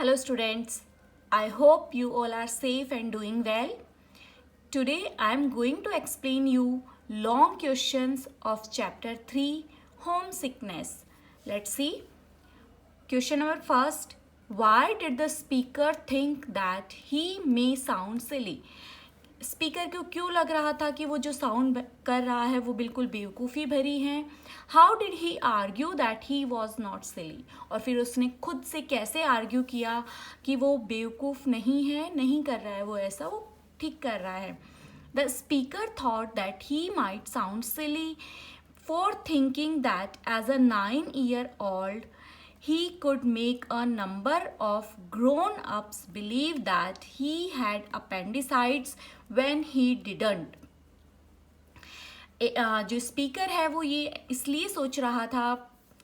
Hello students, I hope you all are safe and doing well. Today I am going to explain you long questions of chapter 3 homesickness. Let's see. Question number first. Why did the speaker think that he may sound silly? Speaker को क्यों लग रहा था कि वो जो sound कर रहा है वो बिल्कुल बेवकूफ़ी भरी है. How did he argue that he was not silly. और फिर उसने खुद से कैसे आर्ग्यू किया कि वो बेवकूफ़ नहीं है, नहीं कर रहा है वो ऐसा, वो ठीक कर रहा है. The speaker thought that he might sound silly for thinking that as a 9-year-old he could make a number of grown-ups believe that he had appendicitis when he didn't. जो स्पीकर है वो ये इसलिए सोच रहा था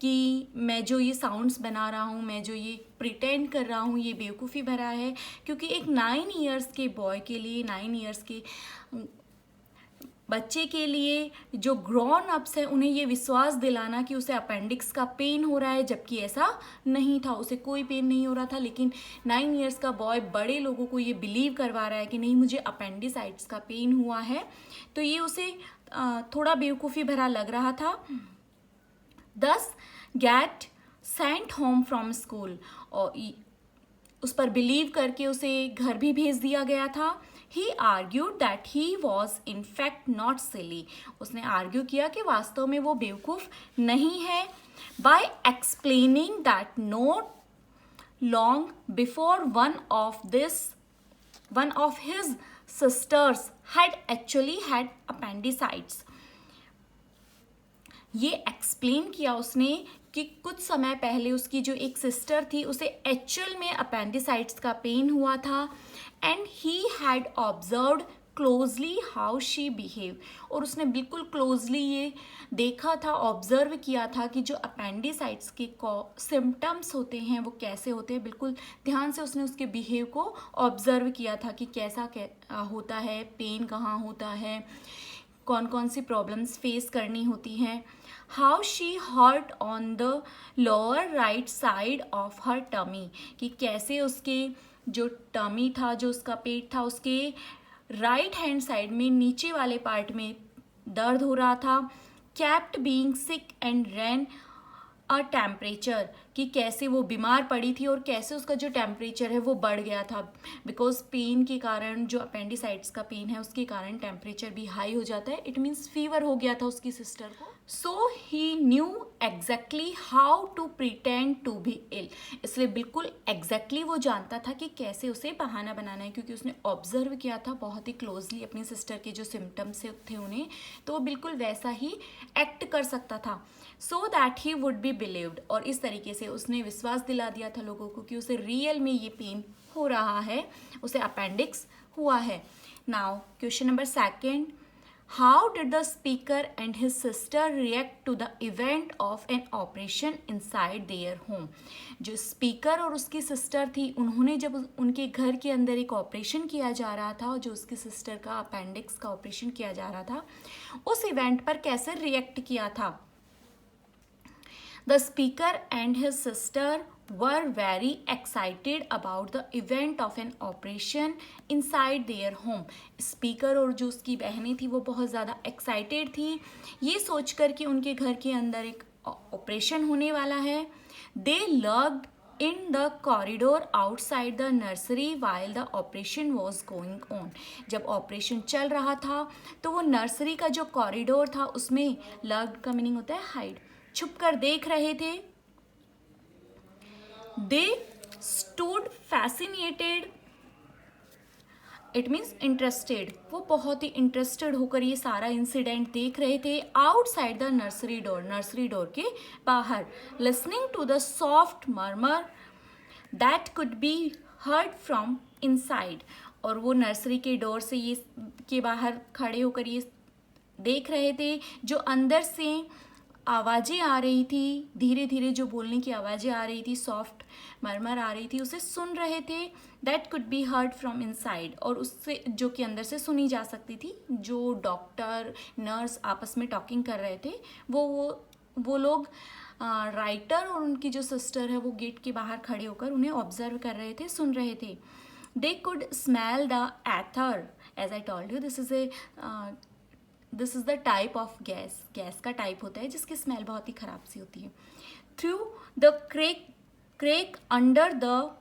कि मैं जो ये साउंड्स बना रहा हूँ, मैं जो ये प्रिटेंड कर रहा हूँ, ये बेवकूफ़ी भरा है, क्योंकि एक 9 years के बॉय के लिए, 9 years के बच्चे के लिए जो ग्रोन अप्स हैं उन्हें ये विश्वास दिलाना कि उसे अपेंडिक्स का पेन हो रहा है, जबकि ऐसा नहीं था, उसे कोई पेन नहीं हो रहा था. लेकिन 9 years का बॉय बड़े लोगों को ये बिलीव करवा रहा है कि नहीं, मुझे अपेंडिसाइटिस का पेन हुआ है. तो ये उसे थोड़ा बेवकूफ़ी भरा लग रहा था. This get sent home from school, और उस पर बिलीव करके उसे घर भी भेज दिया गया था. He argued that he was in fact not silly. उसने आर्ग्यू किया कि वास्तव में वो बेवकूफ़ नहीं है. By explaining that not long before one of his sisters had actually had appendicitis. ये एक्सप्लेन किया उसने कि कुछ समय पहले उसकी जो एक सिस्टर थी उसे एक्चुअल में अपेंडिसाइटिस का पेन हुआ था. And he had observed closely how she behave, और उसने बिल्कुल क्लोजली ये देखा था, ऑब्जर्व किया था कि जो अपेंडिसाइटिस के सिम्टम्स होते हैं वो कैसे होते हैं. बिल्कुल ध्यान से उसने उसके बिहेव को ऑब्जर्व किया था कि कैसा होता है, पेन कहाँ होता है, कौन कौन सी प्रॉब्लम्स फेस करनी होती हैं. How she hurt on the lower right side of her tummy, कि कैसे उसके जो टमी था, जो उसका पेट था, उसके राइट हैंड साइड में नीचे वाले पार्ट में दर्द हो रहा था. Kept being sick and ran a temperature, कि कैसे वो बीमार पड़ी थी और कैसे उसका जो टेम्परेचर है वो बढ़ गया था. बिकॉज पेन के कारण, जो अपेंडिसाइटिस का पेन है उसके कारण टेम्परेचर भी हाई हो जाता है. इट मीन्स फीवर हो गया था उसकी सिस्टर को. So he knew exactly how to pretend to be ill. इसलिए बिल्कुल एग्जैक्टली वो जानता था कि कैसे उसे बहाना बनाना है, क्योंकि उसने ऑब्जर्व किया था बहुत ही क्लोजली अपनी सिस्टर के जो सिम्टम्स थे उन्हें, तो वो बिल्कुल वैसा ही एक्ट कर सकता था. So that he would be believed, और इस तरीके से उसने विश्वास दिला दिया था लोगों को कि उसे रियल में ये पेन हो रहा है, उसे अपेंडिक्स हुआ है. Now question number second. How did the speaker and his sister react to the event of an operation inside their home. जो स्पीकर और उसकी सिस्टर थी, उन्होंने जब उनके घर के अंदर एक ऑपरेशन किया जा रहा था, और जो उसकी सिस्टर का अपेंडिक्स का ऑपरेशन किया जा रहा था, उस इवेंट पर कैसे रिएक्ट किया था. The speaker and his sister were very excited about the event of an operation inside their home. Speaker और जो उसकी बहनें थी वो बहुत ज़्यादा एक्साइटेड थी ये सोचकर कि उनके घर के अंदर एक ऑपरेशन होने वाला है. They lurked in the corridor outside the nursery while the operation was going on. जब ऑपरेशन चल रहा था तो वो नर्सरी का जो कॉरिडोर था उसमें, लर्क्ड का मीनिंग होता है हाइड, छुपकर देख रहे थे. They stood fascinated, it means interested, वो बहुत ही इंटरेस्टेड होकर ये सारा इंसिडेंट देख रहे थे. Outside the nursery door, nursery door के बाहर. Listening to the soft murmur that could be heard from inside, और वो नर्सरी के डोर से ये के बाहर खड़े होकर ये देख रहे थे जो अंदर से आवाज़ें आ रही थी, धीरे धीरे जो बोलने की आवाज़ें आ रही थी, सॉफ्ट मरमर आ रही थी, उसे सुन रहे थे. That could be heard from inside, और उससे जो कि अंदर से सुनी जा सकती थी. जो डॉक्टर नर्स आपस में टॉकिंग कर रहे थे वो लोग राइटर और उनकी जो सिस्टर है वो गेट के बाहर खड़े होकर उन्हें ऑब्जर्व कर रहे थे, सुन रहे थे. They could smell the ether. As I told you, this is the type of gas. Gas का टाइप होता है जिसकी स्मेल बहुत ही खराब सी होती है. Through the crack under the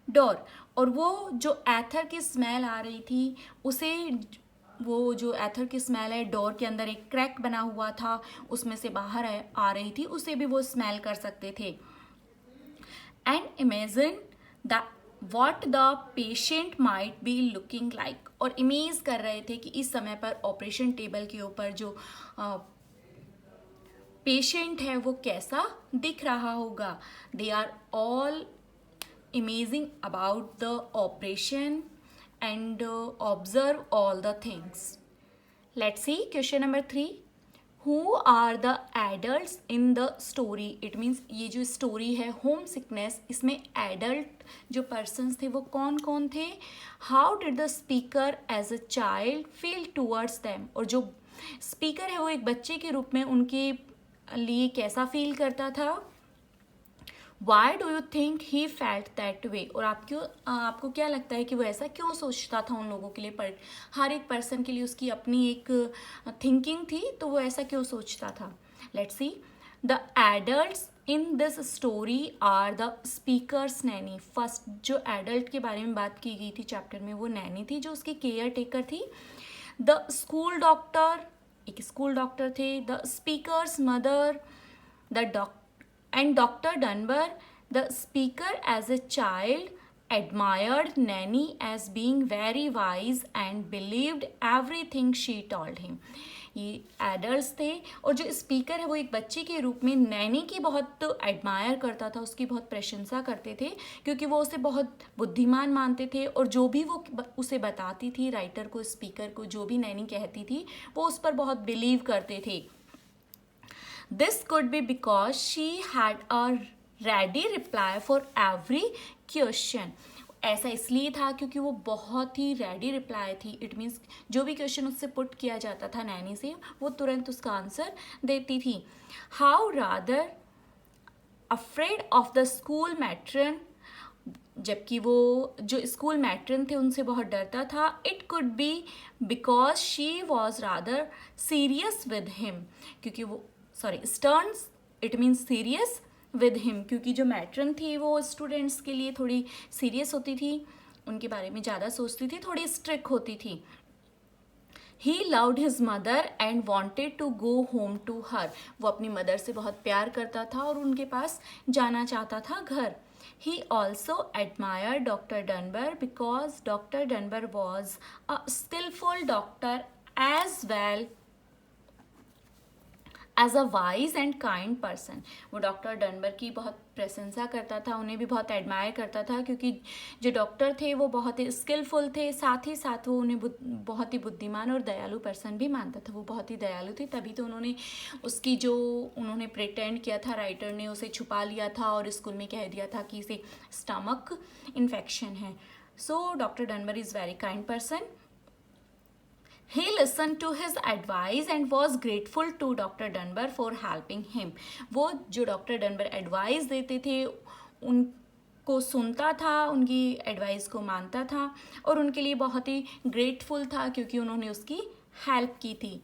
door. और वो जो एथर की स्मेल आ रही थी उसे, वो जो एथर की स्मेल है, डोर के अंदर एक क्रैक बना हुआ था उसमें से बाहर आ रही थी, उसे भी वो स्मेल कर सकते थे. And imagine the what the patient might be looking like. और इमेज कर रहे थे कि इस समय पर ऑपरेशन टेबल के ऊपर जो पेशेंट है वो कैसा दिख रहा होगा. They are all imaging about the operation and observe all the things. Let's see question number 3. Who are the adults in the story? It means ये जो story है होम सिकनेस, इसमें adult जो persons थे वो कौन कौन थे. How did the speaker as a child feel towards them? और जो speaker है वो एक बच्चे के रूप में उनके लिए कैसा फील करता था. Why do you think he felt that way? और आपको क्या लगता है कि वो ऐसा क्यों सोचता था उन लोगों के लिए. पर हर एक पर्सन के लिए उसकी अपनी एक थिंकिंग थी, तो वो ऐसा क्यों सोचता था. Let's see. The adults in this story are the speaker's nanny. First जो एडल्ट के बारे में बात की गई थी चैप्टर में वो नैनी थी जो उसकी केयर टेकर थी. द स्कूल डॉक्टर, एक स्कूल डॉक्टर थे. The speakers mother, the doctor and Dr. Dunbar. The speaker as a child admired Nanny as being very wise and believed everything she told him. ये adults थे और जो speaker है वो एक बच्चे के रूप में नैनी की बहुत एडमायर करता था, उसकी बहुत प्रशंसा करते थे क्योंकि वो उसे बहुत बुद्धिमान मानते थे और जो भी वो उसे बताती थी, राइटर को, स्पीकर को, जो भी नैनी कहती थी वो उस पर बहुत बिलीव करते थे. This could be because she had a ready reply for every question. ऐसा इसलिए था क्योंकि वो बहुत ही रेडी रिप्लाई थी. इट मीन्स जो भी क्वेश्चन उससे पुट किया जाता था नैनी से वो तुरंत उसका आंसर देती थी. How rather afraid of the school matron. जबकि वो जो स्कूल मैट्रन थे उनसे बहुत डरता था. It could be because she was rather serious with him. क्योंकि वो stern, it means serious with him, क्योंकि जो मैट्रन थी वो स्टूडेंट्स के लिए थोड़ी सीरियस होती थी, उनके बारे में ज़्यादा सोचती थी, थोड़ी स्ट्रिक्ट होती थी. He loved his mother and wanted to go home to her. वो अपनी मदर से बहुत प्यार करता था और उनके पास जाना चाहता था घर. He also admired Dr. Dunbar because Dr. Dunbar was a skillful doctor as well as a wise and kind person. वो डॉक्टर डनबर की बहुत प्रशंसा करता था, उन्हें भी बहुत एडमायर करता था क्योंकि जो डॉक्टर थे वो बहुत ही स्किलफुल थे, साथ ही साथ वो उन्हें बहुत ही बुद्धिमान और दयालु पर्सन भी मानता था. वो बहुत ही दयालु थे, तभी तो उन्होंने उसकी जो उन्होंने प्रिटेंड किया था, राइटर ने उसे छुपा लिया था और स्कूल में कह दिया था कि इसे स्टमक इन्फेक्शन है. So doctor Dunbar is very kind person. He listened to his advice and was grateful to Dr. Dunbar for helping him. वो जो डॉक्टर डनबर एडवाइस देते थे उनको सुनता था, उनकी एडवाइस को मानता था और उनके लिए बहुत ही ग्रेटफुल था क्योंकि उन्होंने उसकी हेल्प की थी.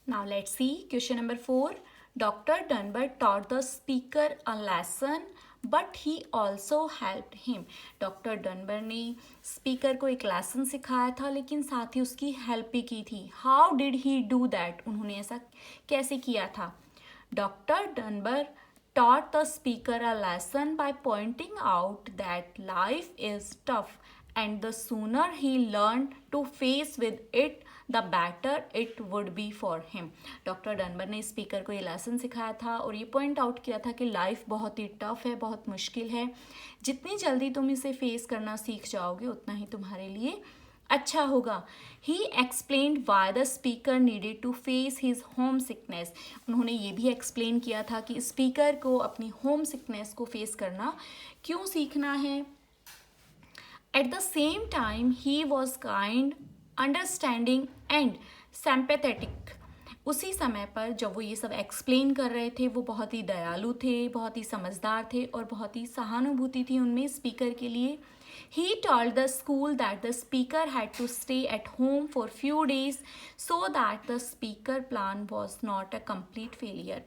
Now let's see question number 4. Dr. Dunbar taught the speaker a lesson but he also helped him. Doctor Dunbar ने स्पीकर को एक लेसन सिखाया था लेकिन साथ ही उसकी हेल्प भी की थी. How did he do that. उन्होंने ऐसा कैसे किया था. Doctor Dunbar taught the speaker a lesson by pointing out that life is tough and the sooner he learned to face with it the better it would be for him. Doctor Dunbar ने speaker को ये lesson सिखाया था और ये point out किया था कि लाइफ बहुत ही टफ है, बहुत मुश्किल है. जितनी जल्दी तुम इसे फेस करना सीख जाओगे उतना ही तुम्हारे लिए अच्छा होगा. He explained why the speaker needed to face his homesickness. उन्होंने ये भी एक्सप्लेन किया था कि स्पीकर को अपनी होम सिकनेस को फेस करना क्यों सीखना है. At the same time he was kind, understanding and sympathetic. उसी समय पर जब वो ये सब एक्सप्लेन कर रहे थे, वो बहुत ही दयालु थे, बहुत ही समझदार थे और बहुत ही सहानुभूति थी उनमें स्पीकर के लिए. He told the school that the speaker had to stay at home for few days so that the speaker plan was not a complete failure.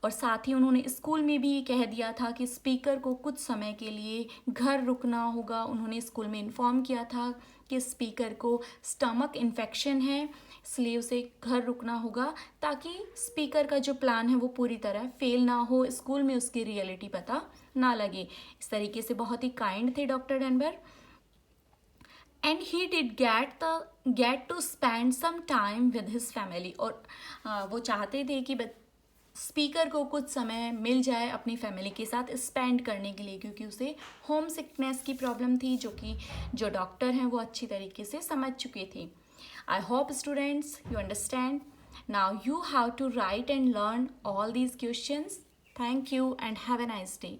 और साथ ही उन्होंने स्कूल में भी कह दिया था कि स्पीकर को कुछ समय के लिए घर रुकना होगा. उन्होंने स्कूल में इन्फॉर्म किया था कि स्पीकर को स्टमक इन्फेक्शन है, इसलिए उसे घर रुकना होगा ताकि स्पीकर का जो प्लान है वो पूरी तरह फेल ना हो, स्कूल में उसकी रियलिटी पता ना लगे. इस तरीके से बहुत ही काइंड थे doctor Denver. And he did get to spend some time with his family. और वो चाहते थे कि स्पीकर को कुछ समय मिल जाए अपनी फैमिली के साथ स्पेंड करने के लिए, क्योंकि उसे होम सिकनेस की प्रॉब्लम थी, जो कि जो डॉक्टर हैं वो अच्छी तरीके से समझ चुके थे. I hope students you understand. Now you have to write and learn all these questions. Thank you and have a nice day.